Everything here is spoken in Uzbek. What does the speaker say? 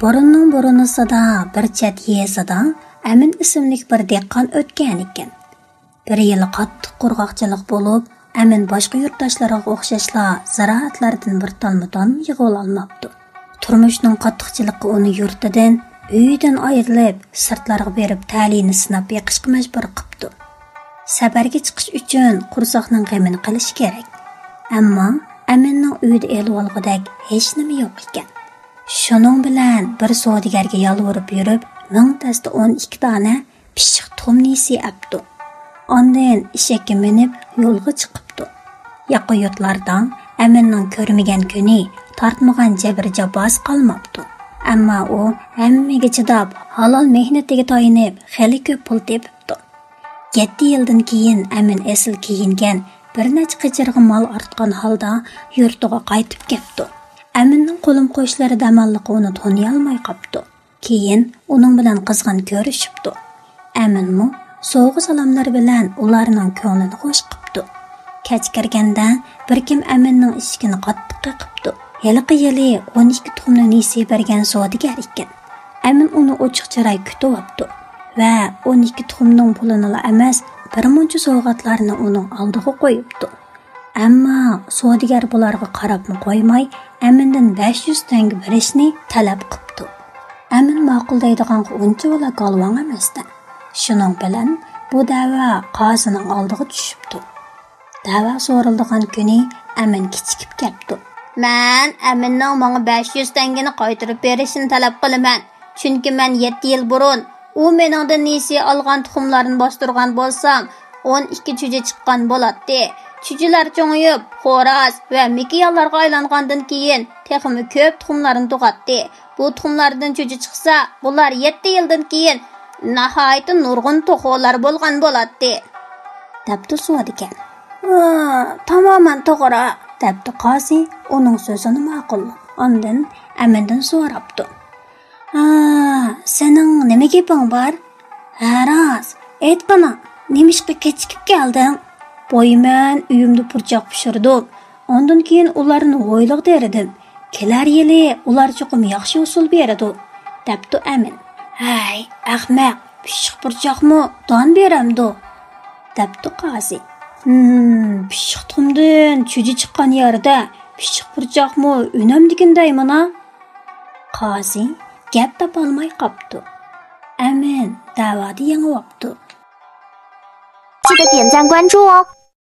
Burunning burunusida bir chet yezida Amin ismlik bir dehqon o'tgan ekan. Bir yil qattiq qurg'oqchilik bo'lib, Amin boshqa yurtdoshlarga o'xshashla ziraatlardan bir talmuton yig'ib olmabdi. Turmushning qattiqchiligi uni yurtidan, uyidan ayrilib, sirtlarga berib ta'limni sinab yiqishga majbur qilibdi. Safarga chiqish uchun qursaqning g'amini qilish kerak. Ammo Aminning uyida elib olg'idek hech nima yo'q ekan. Shuning bilan bir savdogarga yolvorib yurib, ming tasda 12 dona pishiq tuxumnisi apdi. Ondan eshakka minib yo'lga chiqibdi. Yaqin yurtlardan Aminning ko'rmagan kuni, tortmagan jabr jabos qolmabdi. Ammo u hammaga chidab, halol mehnatiga toyinib, xeli ko'p pul tepibdi. 7 yildan keyin Amin asl kiyingan bir necha qijirg'i mol ortgan holda yurtiga qaytib ketdi. Aminning qo'lim qo'shlari damalliqi uni toniy olmay qopdi. Keyin uning bilan qizg'in ko'rishibdi. Aminmi so'g'u salomlar bilan ularning ko'nglini xo'sh qilibdi. Kech kirganda bir kim Aminning eshigini qattiq qaqibdi. Yiliqi yili 12 tuxumni nesiya bergan savdogar ekan. Amin uni ochiq chiroy kutib olibdi va 12 tuxumning pulini emas, bir muncha sovg'atlarni uning oldiga qo'yibdi. Ammo savdogar bularga qarabmi qo'ymay, Amindan 500 tanga berishni talab qilibdi. Amin ma'qul deydigan uncha vola galvon emasdi. Shuning bilan bu da'vo qozining oldiga tushibdi. Da'vo so'rildigan kuni Amin kichikib ketdi. Men Aminning menga 500 tangani qaytarib berishini talab qilaman. Chunki men 7 yil burun u meningdan nesiya olgan tuxumlarni bostirgan bo'lsam, 12 chuja chiqqan bo'ladi. Chujilar cho'ng'ib, xo'roz va mikiyallarga aylangandan keyin texmi ko'p tuxumlarni tug'atdi. Bu tuxumlardan chuja chiqsa, bular 7 yildan keyin nihoyatda nurg'un to'g'olar bo'lgan bo'ladi. Dabdi so'digan. Tamoman to'g'ri, dabdi qozi uning so'zini ma'qullab. Ondan Amindan so'rabdi. Sening nima gaping bor? Haroz, ayt bana, nimishqa kechikib kelding? Boyman uyimda purchoq pishirdim. Ondan keyin ularni o'yliq derdim. Kelar yili ular cho'qim yaxshi usul beradi, dabdi Amin. Hay, ahmoq, pishiq purchoqmi don beramdi, dabdi qozi. Pishiq tuxumdan chuji chiqqan yerda pishiq purchoqmi unamdigindaymi-na? Qozi gap topolmay qopdi. Amin davodi yangi vaqti. 记得点赞关注哦。